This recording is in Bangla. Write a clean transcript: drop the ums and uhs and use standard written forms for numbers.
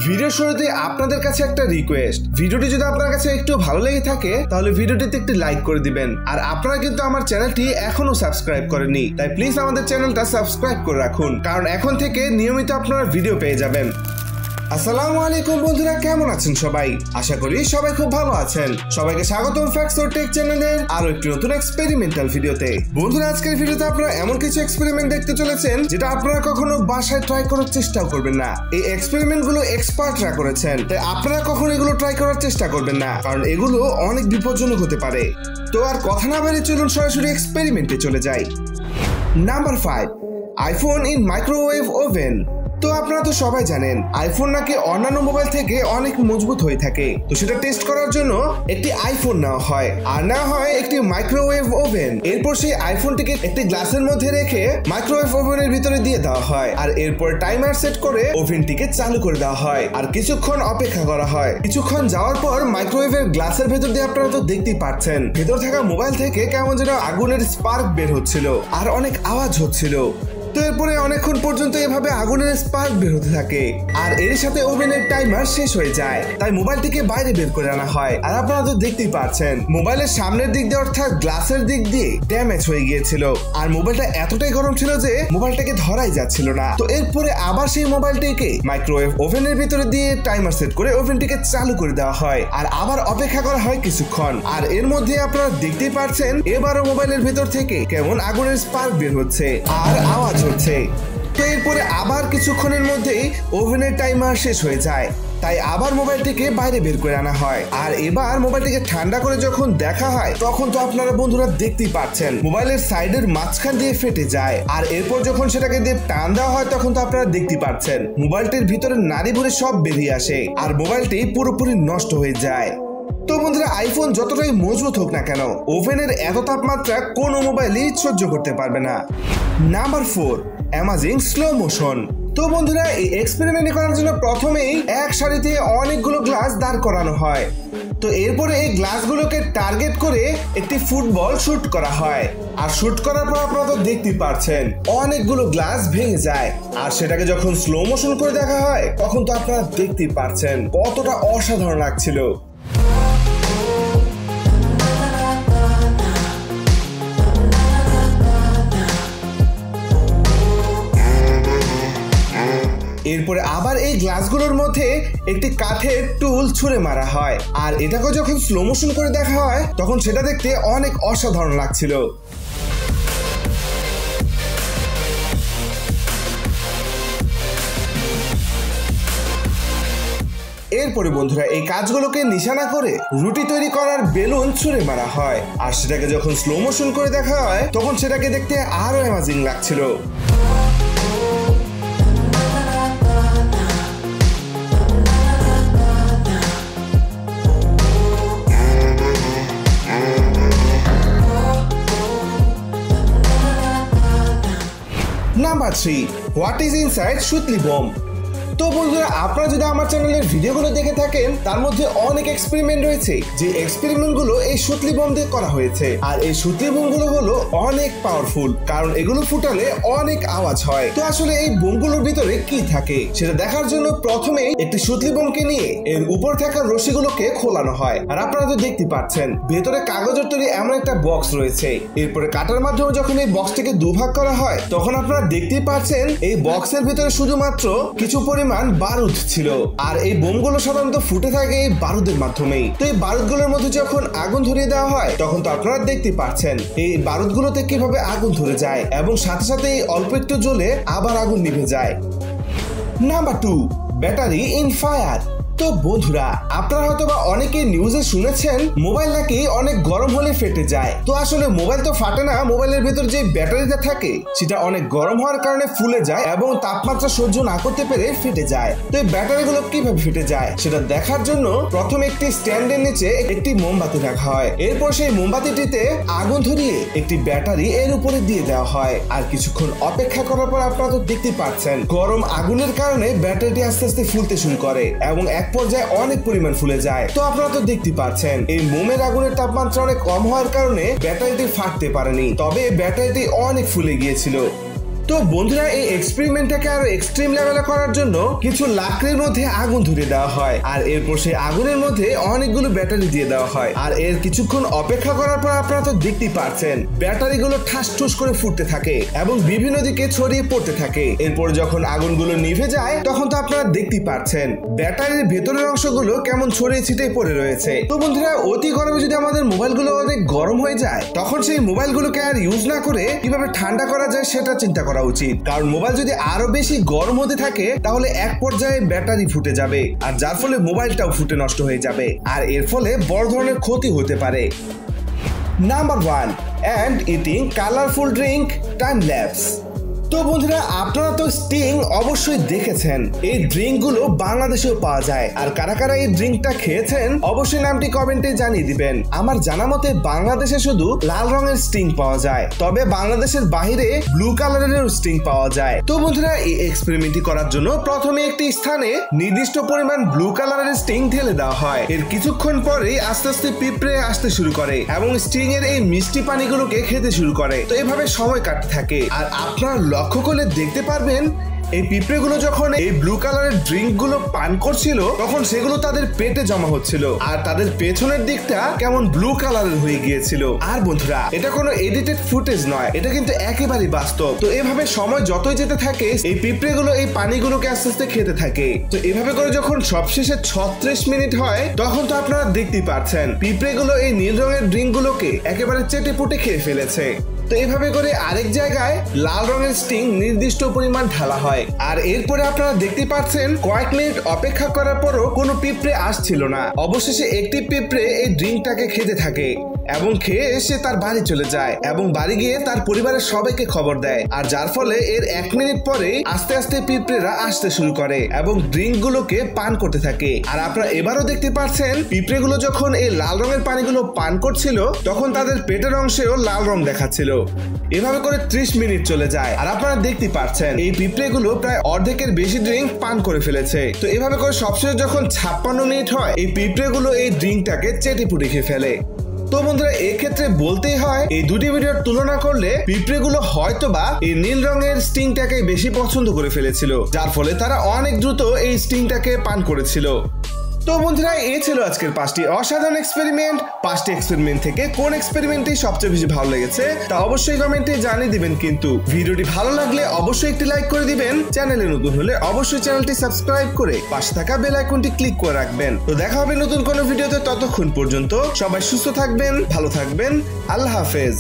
ভিডিও শুরুতে আপনাদের কাছে একটা রিকোয়েস্ট, ভিডিওটি যদি আপনার কাছে একটু ভালো লেগে থাকে তাহলে ভিডিওটিতে একটি লাইক করে দিবেন। আর আপনারা কিন্তু আমার চ্যানেলটি এখনো সাবস্ক্রাইব করেননি, তাই প্লিজ আমাদের চ্যানেলটা সাবস্ক্রাইব করে রাখুন, কারণ এখন থেকে নিয়মিত আপনারা ভিডিও পেয়ে যাবেন। আসসালামু আলাইকুম বন্ধুরা, কেমন আছেন সবাই? আশা করি সবাই খুব ভালো আছেন। সবাইকে স্বাগতম ফ্যাক্টস অর টেক চ্যানেলের আরো একটি নতুন এক্সপেরিমেন্টাল ভিডিওতে। বন্ধুরা, আজকের ভিডিওতে আপনারা এমন কিছু এক্সপেরিমেন্ট দেখতে চলেছেন যেটা আপনারা কখনো বাসায় ট্রাই করার চেষ্টাও করবেন না। এই এক্সপেরিমেন্ট গুলো এক্সপার্টরা করেছেন, তাই আপনারা কখনো এগুলো ট্রাই করার চেষ্টা করবেন না, কারণ এগুলো অনেক বিপজ্জনক হতে পারে। তো আর কথা না বাড়িয়ে চলুন সরাসরি এক্সপেরিমেন্টে চলে যাই। Number 5, iPhone in microwave oven. তো আপনারা তো সবাই জানেন আইফোন নাকি অন্যান্য মোবাইল থেকে অনেক মজবুত হয়ে থাকে। তো সেটা টেস্ট করার জন্য একটি আইফোন নেওয়া হয় আর নেওয়া হয় একটি মাইক্রোওয়েভ ওভেন। এরপর সেই আইফোনটিকে একটি গ্লাসের মধ্যে রেখে মাইক্রোওয়েভ ওভেনের ভিতরে দিয়ে দেওয়া হয় আর এরপর টাইমার সেট করে ওভেনটিকে চালু করে দেওয়া হয় আর কিছুক্ষণ অপেক্ষা করা হয়। কিছুক্ষণ যাওয়ার পর মাইক্রোওয়েভের গ্লাসের ভেতর দিয়ে আপনারা তো দেখতেই পাচ্ছেন ভেতর থাকা মোবাইল থেকে কেমন যেন আগুনের স্পার্ক বের হচ্ছিল আর অনেক আওয়াজ হচ্ছিল। তো এরপরে অনেকক্ষণ পর্যন্ত এভাবে আগুনের স্পার্ক বের হতে থাকে আর এর সাথে ওভেনের টাইমার শেষ হয়ে যায়, তাই মোবাইলটিকে বাইরে বের করে আনা হয়। আর আপনারা তো দেখতেই পাচ্ছেন মোবাইলের সামনের দিক দিয়ে অর্থাৎ গ্লাসের দিক দিয়ে ড্যামেজ হয়ে গিয়েছিল আর মোবাইলটা এতটাই গরম ছিল যে মোবাইলটাকে ধরাই যাচ্ছিল না। তো এরপরে আবার সেই মোবাইলটিকে মাইক্রোওয়েভ ওভেনের ভিতরে দিয়ে টাইমার সেট করে ওভেনটিকে চালু করে দেওয়া হয় আর আবার অপেক্ষা করা হয় কিছুক্ষণ। আর এর মধ্যে আপনারা দেখতেই পাচ্ছেন এবারও মোবাইলের ভিতর থেকে কেমন আগুনের স্পার্ক বের হচ্ছে আর আওয়াজ হচ্ছে। তো এরপরে আবার কিছুক্ষণের মধ্যেই ওভেনের টাইমার শেষ হয়ে যায়, তাই আবার মোবাইলটিকে বাইরে বের করে আনা হয় আর এবার মোবাইলটিকে ঠান্ডা করে যখন দেখা হয় তখন তো আপনারা বন্ধুরা দেখতেই পাচ্ছেন মোবাইলের সাইডের মাঝখান দিয়ে ফেটে যায় আর এরপর যখন সেটাকে দিয়ে টান দেওয়া হয় তখন তো আপনারা দেখতেই পাচ্ছেন মোবাইলটির ভিতরে নাড়ি ভুড়ি সব বেরিয়ে আসে আর মোবাইলটি পুরোপুরি নষ্ট হয়ে যায়। তো বন্ধুরা, আইফোন যতটাই মজবুত হোক না কেন ওভেনের এত তাপমাত্রা কোনো মোবাইলই সহ্য করতে পারবে না। Number 4, amazing slow motion. তো বন্ধুরা, এই এক্সপেরিমেন্ট করার জন্য প্রথমেই এক সারিতে অনেকগুলো গ্লাস দাঁড় করানো হয়। তো এরপরে এই গ্লাসগুলোকে টার্গেট করে একটি ফুটবল শুট করা হয় আর শুট করার পর আপনারা তো দেখতেই পাচ্ছেন অনেকগুলো গ্লাস ভেঙে যায় আর সেটাকে যখন স্লো মোশন করে দেখা হয় তখন তো আপনারা দেখতেই পাচ্ছেন কতটা অসাধারণ লাগছিল। এরপরে আবার এই গ্লাসগুলোর মধ্যে একটি কাঠের টুল ছুঁড়ে মারা হয় আর এটাকে যখন স্লো মোশন করে দেখা হয় তখন সেটা দেখতে অনেক অসাধারণ লাগছিল। এরপরে বন্ধুরা, এই কাজগুলোকে নিশানা করে রুটি তৈরি করার বেলুন ছুঁড়ে মারা হয় আর সেটাকে যখন স্লো মোশন করে দেখা হয় তখন সেটাকে দেখতে আরো অ্যামাজিং লাগছিল। নাম্বার 3, হোয়াট ইজ ইনসাইড সুতলি বোম। তো বন্ধুরা, আপনারা যদি আমার চ্যানেলের ভিডিওগুলো দেখে থাকেন তার মধ্যে অনেক এক্সপেরিমেন্ট রয়েছে যে এক্সপেরিমেন্ট গুলো এই সুতলি বোম দিয়ে করা হয়েছে আর এই সুতলি বোম গুলো হলো অনেক পাওয়ারফুল, কারণ এগুলো ফুটালে অনেক আওয়াজ হয়। তো আসলে এই বোমগুলোর ভিতরে কি থাকে সেটা দেখার জন্য প্রথমে একটি সুতলি বোমকে নিয়ে এর উপর থাকা রশিগুলোকে খোলানো হয় আর আপনারা তো দেখতে পাচ্ছেন ভেতরে কাগজের তৈরি এমন একটা বক্স রয়েছে। এরপরে কাটার মাধ্যমে যখন এই বক্সটিকে দুভাগ করা হয় তখন আপনারা দেখতেই পাচ্ছেন এই বক্সের ভিতরে শুধুমাত্র কিছু পরিমাণ বারুদ ছিল আর এই বোমগুলো সাধারণত ফুটে থাকে এই বারুদের মাধ্যমেই। তো এই বারুদগুলোর মধ্যে যখন আগুন ধরিয়ে দেওয়া হয় তখন তো আপনারা দেখতে পাচ্ছেন এই বারুদগুলোতে কিভাবে আগুন ধরে যায় এবং সাথে সাথে অল্প একটু জ্বলে আবার আগুন নিভে যায়। Number 2, battery in fire. তো বন্ধুরা, আপনারা হয়তো বা অনেকে নিউজে শুনেছেন মোবাইল নাকি অনেক গরম হলে ফেটে যায়। তো আসলে মোবাইল তো ফাটে না, মোবাইলের ভেতর যে ব্যাটারিটা থাকে সেটা অনেক গরম হওয়ার কারণে ফুলে যায় এবং তাপমাত্রা সহ্য না করতে পেরে ফেটে যায়। তো এই ব্যাটারিগুলো কিভাবে ফেটে যায় সেটা দেখার জন্য প্রথমে একটি স্ট্যান্ডের নিচে একটি মোমবাতি রাখা হয়, এরপর সেই মোমবাতিটিতে আগুন ধরিয়ে একটি ব্যাটারি এর উপরে দিয়ে দেওয়া হয় আর কিছুক্ষণ অপেক্ষা করার পর আপনারা তো দেখতে পাচ্ছেন গরম আগুনের কারণে ব্যাটারিটি আস্তে আস্তে ফুলতে শুরু করে এবং এক পর্যায়ে অনেক পরিমাণ ফুলে যায়। তো আপনারা তো দেখতে পাচ্ছেন এই মোমের আগুনের তাপমাত্রা অনেক কম হওয়ার কারণে ব্যাটারিটি ফাটতে পারেনি, তবে ব্যাটারিটি অনেক ফুলে গিয়েছিল। তো বন্ধুরা এই এক্সপেরিমেন্টটাকে আরো এক্সট্রিম লেভেলে করার জন্য কিছু লাকড়ির মধ্যে আগুন ধরিয়ে দেওয়া হয় আর এরপর সেই আগুনের মধ্যে অনেকগুলো ব্যাটারি দিয়ে দেওয়া হয় আর এর কিছুক্ষণ অপেক্ষা করার পর আপনারা তো দেখতেই পাচ্ছেন ব্যাটারিগুলো ঠাস ঠুস করে ফুটতে থাকে এবং বিভিন্ন দিকে ছড়িয়ে পড়তে থাকে। এরপর যখন আগুনগুলো নিভে যায় তখন তো আপনারা দেখতেই পাচ্ছেন ব্যাটারির ভেতরের অংশগুলো কেমন ছড়িয়ে ছিটিয়ে পড়ে রয়েছে। তো বন্ধুরা অতি গরমে যদি আমাদের মোবাইলগুলো অনেক গরম হয়ে যায় তখন সেই মোবাইলগুলোকে আর ইউজ না করে কিভাবে ঠান্ডা করা যায় সেটা চিন্তা করা উচিত, কারণ মোবাইল যদি আরো বেশি গরম হতে থাকে তাহলে এক পর্যায়ে ব্যাটারি ফুটে যাবে আর যার ফলে মোবাইলটাও ফুটে নষ্ট হয়ে যাবে আর এর ফলে বড় ধরনের ক্ষতি হতে পারে। Number 1, and eating colorful drink time lapse। তো বন্ধুরা আপনারা তো স্টিং অবশ্যই দেখেছেন, এই ড্রিঙ্কগুলো বাংলাদেশেও পাওয়া যায় আর কারা কারা এই ড্রিঙ্কটা খেয়েছেন অবশ্যই নামটি কমেন্টে জানিয়ে দিবেন। আমার জানা মতে বাংলাদেশে শুধু লাল রঙের স্টিং পাওয়া যায়, তবে বাংলাদেশের বাইরে ব্লু কালারের স্টিং পাওয়া যায়। তো বন্ধুরা এই এক্সপেরিমেন্টটি করার জন্য প্রথমে একটি স্থানে নির্দিষ্ট পরিমাণ ব্লু কালারের স্টিং ঢেলে দেওয়া হয়। এর কিছুক্ষণ পরেই আস্তে আস্তে পিঁপড়ে আসতে শুরু করে এবং স্টিং এর এই মিষ্টি পানিগুলোকে খেতে শুরু করে। তো এভাবে সময় কাটতে থাকে আর আপনার লক্ষ্য করলে দেখতে পারবেন এই পিঁপড়েগুলো যখন এই ব্লু কালারের ড্রিঙ্ক গুলো পান করছিল তখন সেগুলো তাদের পেটে জমা হচ্ছিল আর তাদের পেছনের দিকটা কেমন ব্লু কালারের হয়ে গিয়েছিল। আর বন্ধুরা এটা কোনো এডিটেড ফুটেজ নয়, এটা কিন্তু একেবারেই বাস্তব। তো এভাবে সময় যতই যেতে থাকে এই পিঁপড়েগুলো এই পানিগুলোকে আস্তে আস্তে খেতে থাকে। তো এভাবে করে যখন সবশেষে 36 মিনিট হয় তখন তো আপনারা দেখতেই পাচ্ছেন পিঁপড়েগুলো এই নীল রঙের ড্রিঙ্ক গুলোকে একেবারে চেটে পুটে খেয়ে ফেলেছে। তো এইভাবে করে আরেক জায়গায় লাল রঙের স্টিং নির্দিষ্ট পরিমাণ ঢালা হয় আর এরপরে আপনারা দেখতে পাচ্ছেন কয়েক মিনিট অপেক্ষা করার পরও কোনো পিঁপড়ে আসছিল না। অবশেষে একটি পিঁপড়ে এই ড্রিঙ্কটাকে খেতে থাকে এবং খেয়ে এসে তার বাড়ি চলে যায় এবং বাড়ি গিয়ে তার পরিবারের সবাইকে খবর দেয় আর যার ফলে এর 1 মিনিট পরে আস্তে আস্তে পিঁপড়েরা আসতে শুরু করে এবং ড্রিঙ্ক গুলোকে পান করতে থাকে। আর আপনারা এবারও দেখতে পাচ্ছেন পিঁপড়েগুলো যখন এই লাল রঙের পানিগুলো পান করছিল তখন তাদের পেটের অংশেও লাল রং দেখাচ্ছিল। এভাবে করে 30 মিনিট চলে যায় আর আপনারা দেখতে পাচ্ছেন এই পিঁপড়েগুলো প্রায় অর্ধেকের বেশি ড্রিঙ্ক পান করে ফেলেছে। তো এভাবে করে সবশেষে যখন 56 মিনিট হয় এই পিঁপড়েগুলো এই ড্রিঙ্কটাকে চেটে পুটে খেয়ে ফেলে। তো বন্ধুরা এক্ষেত্রে বলতেই হয় এই দুটি ভিডিওর তুলনা করলে পিঁপড়েগুলো হয়তোবা এই নীল রঙের স্টিংটাকে বেশি পছন্দ করে ফেলেছিল, যার ফলে তারা অনেক দ্রুত এই স্টিংটাকে পান করেছিল। তো বন্ধুরা এই ছিল আজকের 5টি অসাধারণ এক্সপেরিমেন্ট। 5টি এক্সপেরিমেন্ট থেকে কোন এক্সপেরিমেন্টটি সবচেয়ে বেশি ভালো লেগেছে তা অবশ্যই কমেন্টে জানিয়ে দিবেন। কিন্তু ভিডিওটি ভালো লাগলে অবশ্যই একটি লাইক করে দিবেন। চ্যানেলে নতুন হলে অবশ্যই চ্যানেলটি সাবস্ক্রাইব করে পাশে থাকা বেল আইকনটি ক্লিক করে রাখবেন। তো দেখা হবে নতুন কোনো ভিডিওতে, ততক্ষণ পর্যন্ত সবাই সুস্থ থাকবেন, ভালো থাকবেন। আল্লাহ হাফেজ।